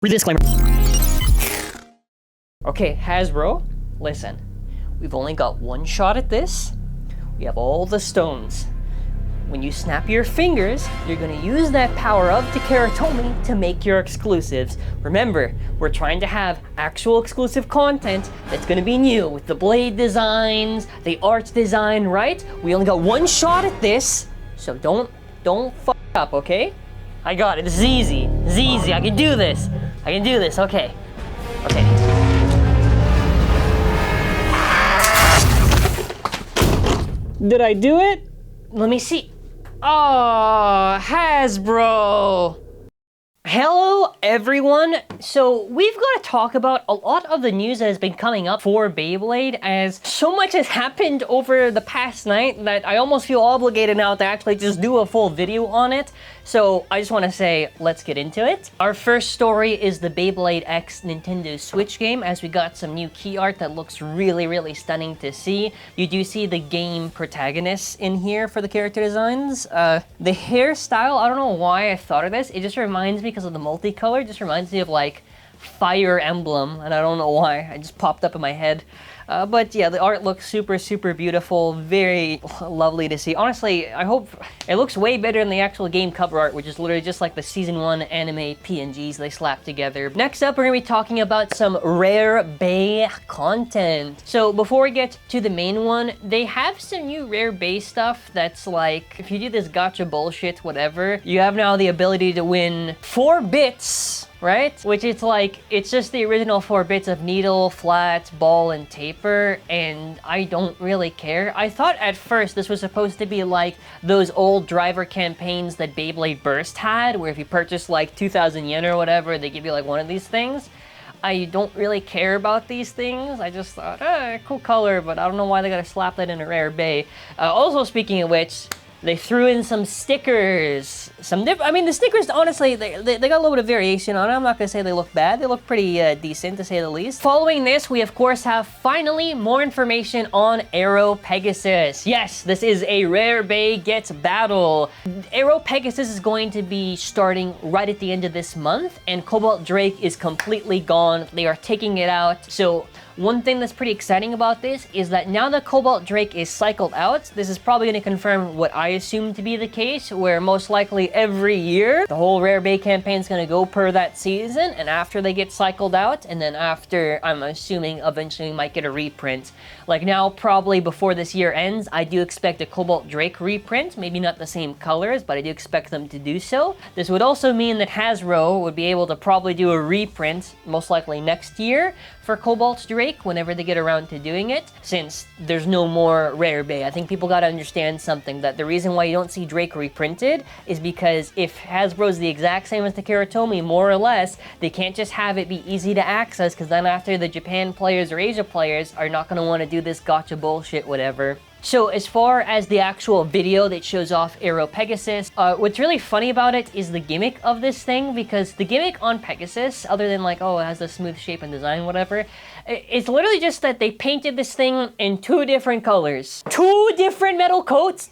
Read the disclaimer. Okay, Hasbro, listen. We've only got one shot at this. We have all the stones. When you snap your fingers, you're gonna use that power of KREATIVE to make your exclusives. Remember, we're trying to have actual exclusive content that's gonna be new with the blade designs, the art design, right? We only got one shot at this, so don't fuck up, okay? I got it, this is easy. This is easy, I can do this. I can do this, okay. Okay. Did I do it? Let me see. Oh, Hasbro! Hello, everyone. So we've got to talk about a lot of the news that has been coming up for Beyblade, as so much has happened over the past night that I almost feel obligated now to actually just do a full video on it. So I just want to say, let's get into it. Our first story is the Beyblade X Nintendo Switch game, as we got some new key art that looks really, really stunning to see. You do see the game protagonists in here for the character designs. The hairstyle, I don't know why I thought of this. It just reminds me, because of the multicolor, just reminds me of like Fire Emblem, and I don't know why. It just popped up in my head. But yeah, the art looks super, super beautiful. Very lovely to see. Honestly, I hope it looks way better than the actual game cover art, which is literally just like the Season 1 anime PNGs they slapped together. Next up, we're going to be talking about some Rare Bay content. So before we get to the main one, they have some new Rare Bay stuff that's like, if you do this gotcha bullshit, whatever, you have now the ability to win 4 bits, right? Which it's like, it's just the original 4 bits of needle, flat, ball, and taper, and I don't really care. I thought at first this was supposed to be like those old driver campaigns that Beyblade Burst had, where if you purchase like 2,000 yen or whatever, they give you like one of these things. I don't really care about these things. I just thought, cool color, but I don't know why they gotta slap that in a Rare Bay. Also, speaking of which, they threw in some stickers. I mean, the stickers, honestly, they got a little bit of variation on them. I'm not gonna say they look bad. They look pretty decent, to say the least. Following this, we of course have finally more information on Aero Pegasus. Yes, this is a Rare Bay Gets battle. Aero Pegasus is going to be starting right at the end of this month, and Cobalt Drake is completely gone. They are taking it out. So one thing that's pretty exciting about this is that now that Cobalt Drake is cycled out, this is probably going to confirm what I assume to be the case, where most likely every year the whole Rare Bay campaign is going to go per that season, and after they get cycled out, and then after, I'm assuming eventually we might get a reprint. Like now, probably before this year ends, I do expect a Cobalt Drake reprint, maybe not the same colors, but I do expect them to do so. This would also mean that Hasbro would be able to probably do a reprint, most likely next year, for Cobalt Drake whenever they get around to doing it, since there's no more Rare Bay. I think people gotta understand something, that the reason why you don't see Drake reprinted is because if Hasbro's the exact same as the KREATIVE, more or less, they can't just have it be easy to access, because then after the Japan players or Asia players are not gonna want to do this gotcha bullshit, whatever. So as far as the actual video that shows off Aero Pegasus, what's really funny about it is the gimmick of this thing, because the gimmick on Pegasus, other than like, oh, it has the smooth shape and design, whatever, it's literally just that they painted this thing in 2 different colors. 2 different metal coats?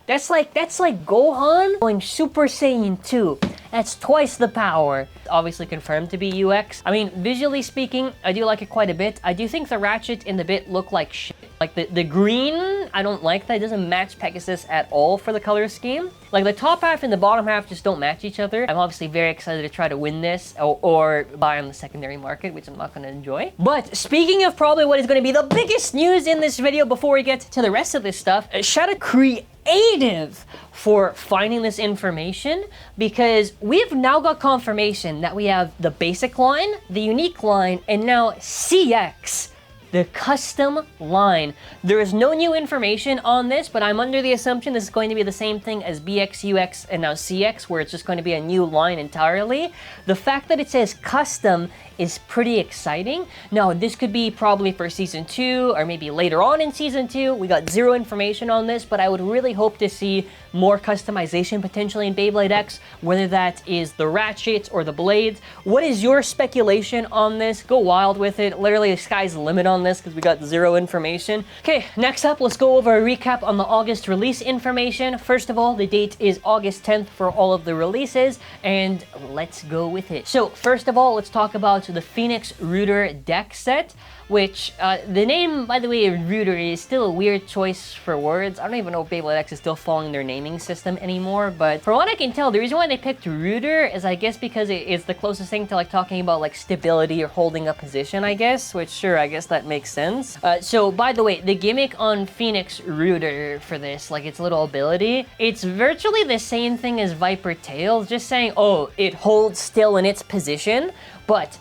That's like Gohan going Super Saiyan 2. That's twice the power. Obviously confirmed to be UX. I mean, visually speaking, I do like it quite a bit. I do think the Ratchet and the Bit look like shit. Like the green, I don't like that. It doesn't match Pegasus at all for the color scheme. Like the top half and the bottom half just don't match each other. I'm obviously very excited to try to win this or buy on the secondary market, which I'm not going to enjoy. But speaking of probably what is going to be the biggest news in this video before we get to the rest of this stuff, shout out KREATIVE for finding this information, because we've now got confirmation that we have the basic line, the unique line, and now CX, the custom line. There is no new information on this, but I'm under the assumption this is going to be the same thing as BX, UX, and now CX, where it's just going to be a new line entirely. The fact that it says custom is pretty exciting. Now, this could be probably for Season 2 or maybe later on in Season 2. We got zero information on this, but I would really hope to see more customization potentially in Beyblade X, whether that is the ratchets or the blades. What is your speculation on this? Go wild with it. Literally, the sky's the limit on this because we got zero information. Okay, next up, let's go over a recap on the August release information. First of all, the date is August 10th for all of the releases, and let's go with it. So, first of all, let's talk about the Phoenix Rooter deck set, which, the name, by the way, Rooter is still a weird choice for words. I don't even know if Beyblade X is still following their naming system anymore, but from what I can tell, the reason why they picked Rooter is, I guess, because it's the closest thing to, like, talking about, like, stability or holding a position, I guess, which, sure, I guess that makes sense. So, by the way, the gimmick on Phoenix Rooter for this, like, its little ability, it's virtually the same thing as Viper Tails, just saying, oh, it holds still in its position. But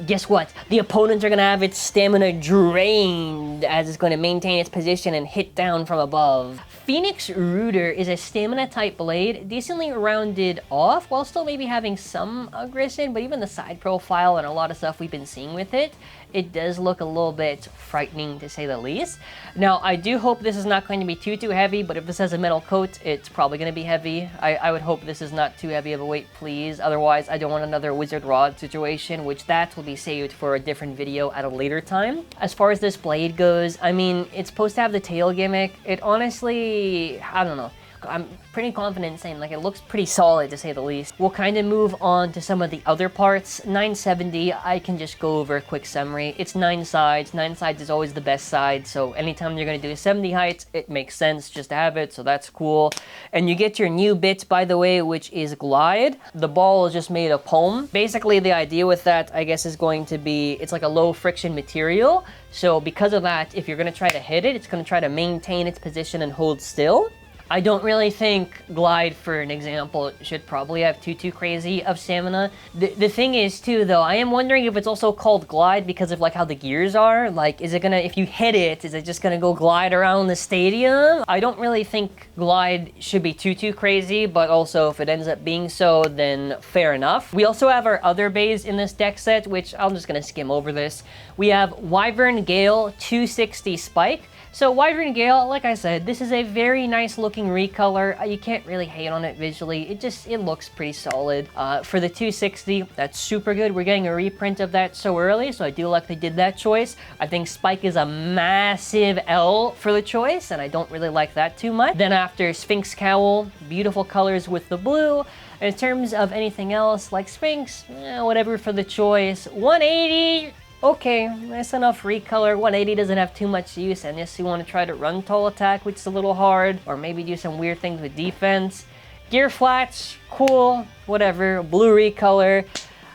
guess what? The opponents are going to have its stamina drained as it's going to maintain its position and hit down from above. Phoenix Rooter is a stamina type blade, decently rounded off while still maybe having some aggression, but even the side profile and a lot of stuff we've been seeing with it, it does look a little bit frightening to say the least. Now, I do hope this is not going to be too heavy, but if this has a metal coat, it's probably going to be heavy. I would hope this is not too heavy of a weight, please. Otherwise, I don't want another Wizard Rod situation, which that will be saved for a different video at a later time. As far as this blade goes, I mean, it's supposed to have the tail gimmick. It honestly, I don't know. I'm pretty confident in saying, like, it looks pretty solid to say the least. We'll kind of move on to some of the other parts. 970, I can just go over a quick summary. It's 9 sides. 9 sides is always the best side, so anytime you're going to do a 70 height, it makes sense just to have it, so that's cool. And you get your new bit, by the way, which is Glide. The ball is just made of foam. Basically, the idea with that, I guess, is going to be, it's like a low friction material, so because of that, if you're going to try to hit it, it's going to try to maintain its position and hold still. I don't really think Glide, for an example, should probably have too crazy of stamina. The thing is, too, though, I am wondering if it's also called Glide because of, like, how the gears are. Like, is it gonna, if you hit it, is it just gonna go glide around the stadium? I don't really think Glide should be too crazy, but also if it ends up being so, then fair enough. We also have our other bays in this deck set, which I'm just gonna skim over this. We have Wyvern Gale 260 Spike. So Wyvern Gale, like I said, this is a very nice looking recolor. You can't really hate on it visually. It looks pretty solid. For the 260, that's super good. We're getting a reprint of that so early, so I do like they did that choice. I think Spike is a massive L for the choice, and I don't really like that too much. Then after Sphinx Cowl, beautiful colors with the blue. In terms of anything else, like Sphinx, whatever for the choice. 180, okay, nice enough recolor. 180 doesn't have too much use unless you want to try to run tall attack, which is a little hard, or maybe do some weird things with defense. Gear flats, cool, whatever. Blue recolor.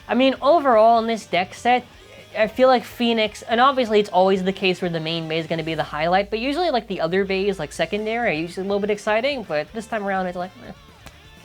I mean, overall in this deck set, I feel like Phoenix, and obviously it's always the case where the main bay is going to be the highlight, but usually like the other bays, like secondary, are usually a little bit exciting, but this time around it's like,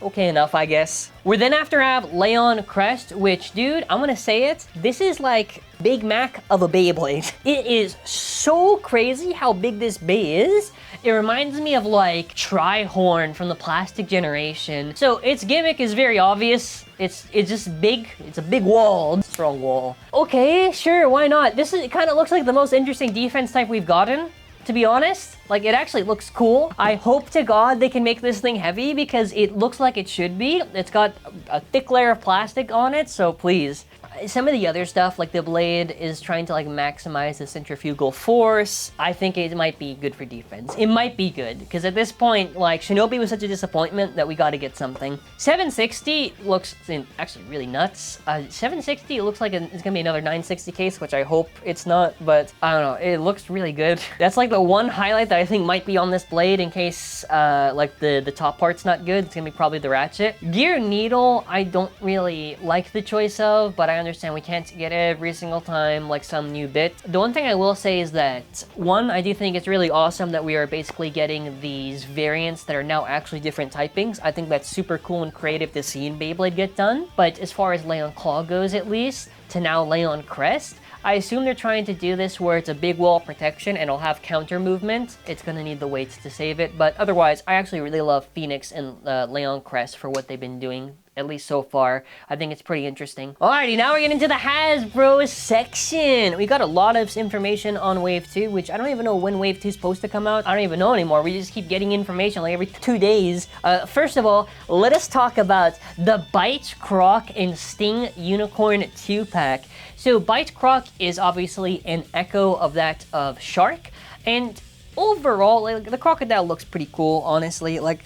okay enough, I guess. We're then after have Leon Crest, which, dude, I'm gonna say it, this is like Big Mac of a Beyblade. It is so crazy how big this bay is. It reminds me of like Tri-Horn from the Plastic Generation. So its gimmick is very obvious. It's just big. It's a big wall. Strong wall. Okay, sure, why not? It kind of looks like the most interesting defense type we've gotten, to be honest. Like, it actually looks cool. I hope to God they can make this thing heavy because it looks like it should be. It's got a thick layer of plastic on it, so please. Some of the other stuff, like the blade, is trying to like maximize the centrifugal force. I think it might be good for defense. It might be good, because at this point, like, Shinobi was such a disappointment that we got to get something. 760 looks actually really nuts. 760 looks like it's gonna be another 960 case, which I hope it's not, but I don't know. It looks really good. That's like the one highlight that I think might be on this blade in case like the top part's not good. It's gonna be probably the ratchet. Gear needle, I don't really like the choice of, but I understand we can't get every single time like some new bit. The one thing I will say is that, one, I do think it's really awesome that we are basically getting these variants that are now actually different typings. I think that's super cool and creative to see in Beyblade get done. But as far as Leon Claw goes, at least, to now Leon Crest, I assume they're trying to do this where it's a big wall protection and it'll have counter movement. It's gonna need the weights to save it, but otherwise, I actually really love Phoenix and Leon Crest for what they've been doing at least so far. I think it's pretty interesting. Alrighty, now we're getting into the Hasbro section. We got a lot of information on Wave 2, which I don't even know when Wave 2 is supposed to come out. I don't even know anymore. We just keep getting information like every 2 days. First of all, let us talk about the Bite, Croc, and Sting Unicorn 2-pack. So Bite Croc is obviously an echo of that of Shark, and overall, like, the crocodile looks pretty cool, honestly. Like,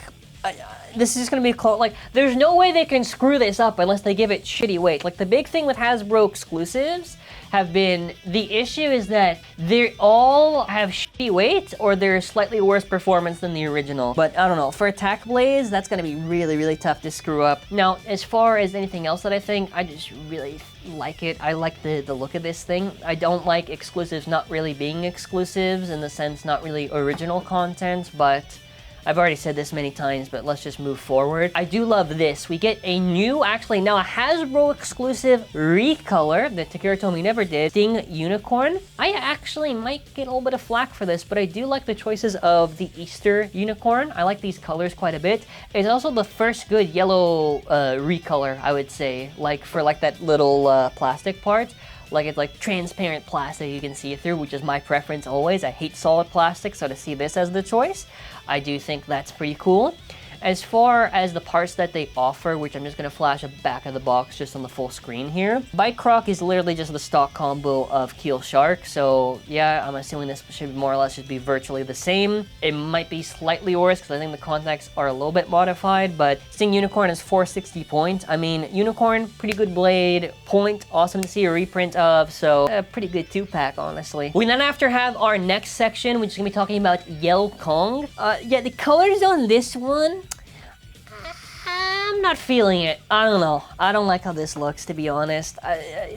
this is just gonna be like, there's no way they can screw this up unless they give it shitty weight. Like, the big thing with Hasbro exclusives have been, the issue is that they all have shitty weight or they're slightly worse performance than the original. But I don't know, for Attack Blades, that's gonna be really, really tough to screw up. Now, as far as anything else that I think, I just really like it. I like the look of this thing. I don't like exclusives not really being exclusives, in the sense not really original content, but I've already said this many times, but let's just move forward. I do love this. We get a new, actually now a Hasbro exclusive recolor that Takara Tomy never did, Sting Unicorn. I actually might get a little bit of flack for this, but I do like the choices of the Easter Unicorn. I like these colors quite a bit. It's also the first good yellow recolor, I would say, like for like that little plastic part. Like, it's like transparent plastic you can see through, which is my preference always. I hate solid plastic, so to see this as the choice, I do think that's pretty cool. As far as the parts that they offer, which I'm just going to flash a back of the box just on the full screen here. Bite Croc is literally just the stock combo of Keel Shark, so yeah, I'm assuming this should more or less just be virtually the same. It might be slightly worse because I think the contacts are a little bit modified, but Sting Unicorn is 460 point. I mean, Unicorn, pretty good blade, point, awesome to see a reprint of, so a pretty good 2-pack, honestly. We then after have our next section, which is going to be talking about Yell Kong. Yeah, the colors on this one, I'm not feeling it. I don't know. I don't like how this looks, to be honest.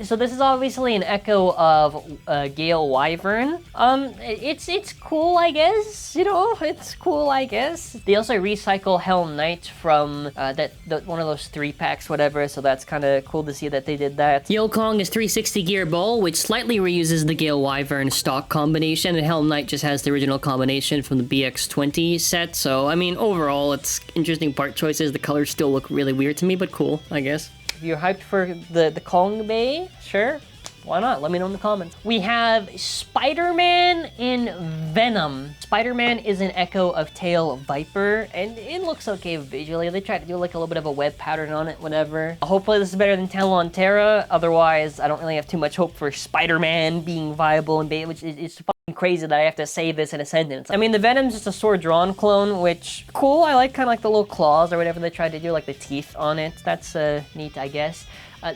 So this is obviously an echo of Gale Wyvern. It's cool, I guess. You know, it's cool, I guess. They also recycle Helm Knight from one of those 3-packs, whatever. So that's kind of cool to see that they did that. Yell Kong is 360 gear ball, which slightly reuses the Gale Wyvern stock combination, and Helm Knight just has the original combination from the BX20 set. So I mean, overall, it's interesting part choices. The colors still look really weird to me, but cool, I guess. If you're hyped for the Kong Bay, sure, why not? Let me know in the comments. We have Spider-Man in Venom. Spider-Man is an echo of Tail Viper, and it looks okay visually. They tried to do like a little bit of a web pattern on it, whatever. Hopefully this is better than Talon Terra. Otherwise, I don't really have too much hope for Spider-Man being viable in beta, which is crazy that I have to say this in a sentence. I mean, the Venom's just a sword drawn clone, which cool. I like kind of like the little claws or whatever they tried to do, like the teeth on it. That's neat, I guess.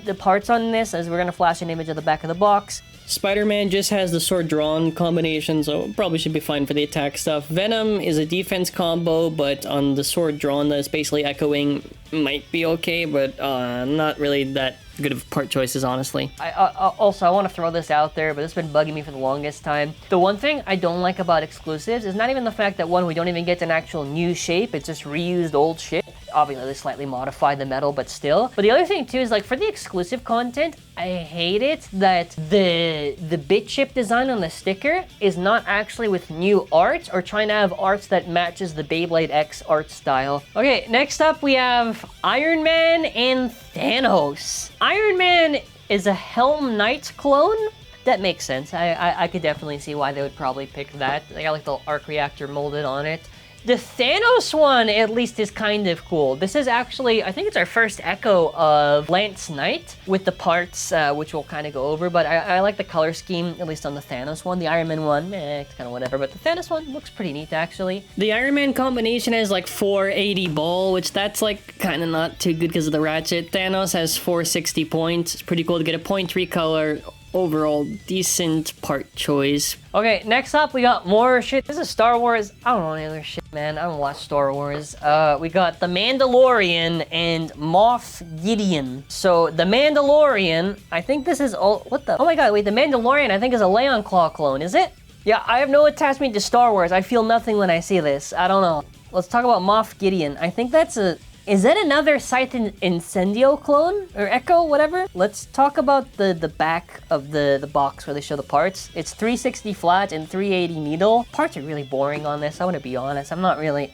The parts on this, as we're gonna flash an image of the back of the box. Spider-Man just has the sword drawn combination, so probably should be fine for the attack stuff. Venom is a defense combo, but on the sword drawn that's basically echoing might be okay, but not really that good of part choices, honestly. Also, I want to throw this out there, but it's been bugging me for the longest time. The one thing I don't like about exclusives is not even the fact that, one, we don't even get an actual new shape, it's just reused old shit. Obviously, they slightly modified the metal, but still. But the other thing, too, is, like, for the exclusive content, I hate it that the bit chip design on the sticker is not actually with new art or trying to have arts that matches the Beyblade X art style. Okay, next up we have Iron Man and THANOS. Iron Man is a Helm Knight clone. That makes sense. I could definitely see why they would probably pick that. They got like the arc reactor molded on it. The THANOS one, at least, is kind of cool. This is actually, I think it's our first echo of Lance Knight with the parts, which we'll kind of go over, but I like the color scheme, at least on the THANOS one. The Iron Man one, it's kind of whatever, but the THANOS one looks pretty neat, actually. The Iron Man combination has like 480 ball, which that's like kind of not too good because of the ratchet. THANOS has 460 points. It's pretty cool to get a point recolor. Overall, decent part choice. Okay, next up, we got more shit. This is Star Wars. I don't know any other shit, man. I don't watch Star Wars. We got The Mandalorian and Moff Gideon. So, The Mandalorian, I think this is all... What the... Oh my god, wait, The Mandalorian, I think is a Leon Claw clone, is it? Yeah, I have no attachment to Star Wars. I feel nothing when I see this. I don't know. Let's talk about Moff Gideon. I think that's a... Is that another Sight Incendio clone? Or Echo, whatever? Let's talk about the back of the box where they show the parts. It's 360 flat and 380 needle. Parts are really boring on this, I want to be honest. I'm not really...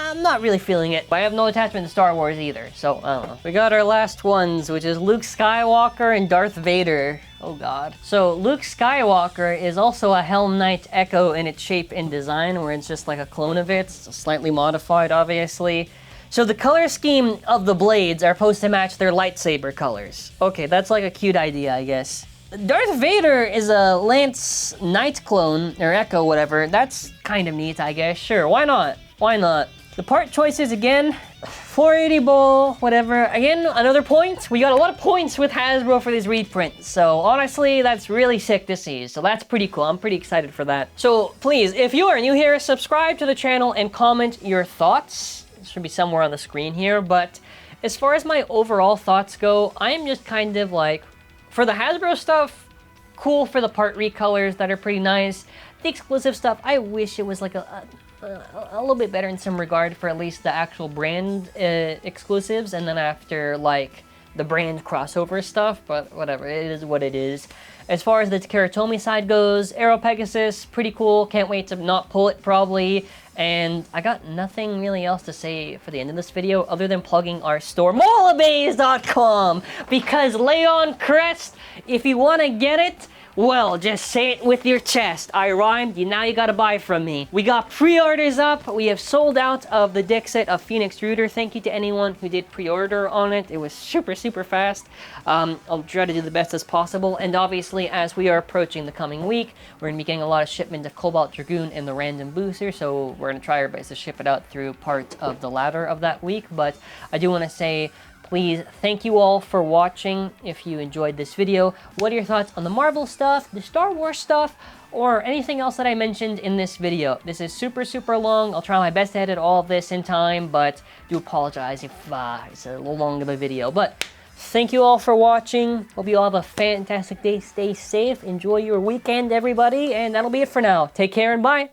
I'm not really feeling it. I have no attachment to Star Wars either, so I don't know. We got our last ones, which is Luke Skywalker and Darth Vader. Oh god. So Luke Skywalker is also a Helm Knight Echo in its shape and design, where it's just like a clone of it. It's slightly modified, obviously. So the color scheme of the blades are supposed to match their lightsaber colors. Okay, that's like a cute idea, I guess. Darth Vader is a Lance Knight clone, or Echo, whatever. That's kind of neat, I guess. Sure, why not? Why not? The part choices, again, 480 bowl, whatever. Again, another point. We got a lot of points with Hasbro for these reprints. So honestly, that's really sick to see. So that's pretty cool. I'm pretty excited for that. So please, if you are new here, subscribe to the channel and comment your thoughts. It should be somewhere on the screen here. But as far as my overall thoughts go, I'm just kind of like, for the Hasbro stuff, cool for the part recolors that are pretty nice. The exclusive stuff, I wish it was like a little bit better in some regard for at least the actual brand exclusives, and then after like the brand crossover stuff, but whatever, it is what it is. As far as the Takara side goes, Aero Pegasus, pretty cool, can't wait to not pull it probably. And I got nothing really else to say for the end of this video other than plugging our store, Beyblades.com, because Leon Crest, if you want to get it, well, just say it with your chest. I rhymed, now you gotta buy from me. We got pre-orders up. We have sold out of the deck set of Phoenix Rooter. Thank you to anyone who did pre-order on it. It was super, super fast. I'll try to do the best as possible. And obviously, as we are approaching the coming week, we're gonna be getting a lot of shipment of Cobalt Dragoon and the random booster. So we're gonna try our best to ship it out through part of the latter of that week. But I do want to say, please, thank you all for watching. If you enjoyed this video, what are your thoughts on the Marvel stuff, the Star Wars stuff, or anything else that I mentioned in this video? This is super, super long. I'll try my best to edit all of this in time, but do apologize if it's a little long of a video. But thank you all for watching. Hope you all have a fantastic day. Stay safe. Enjoy your weekend, everybody. And that'll be it for now. Take care and bye.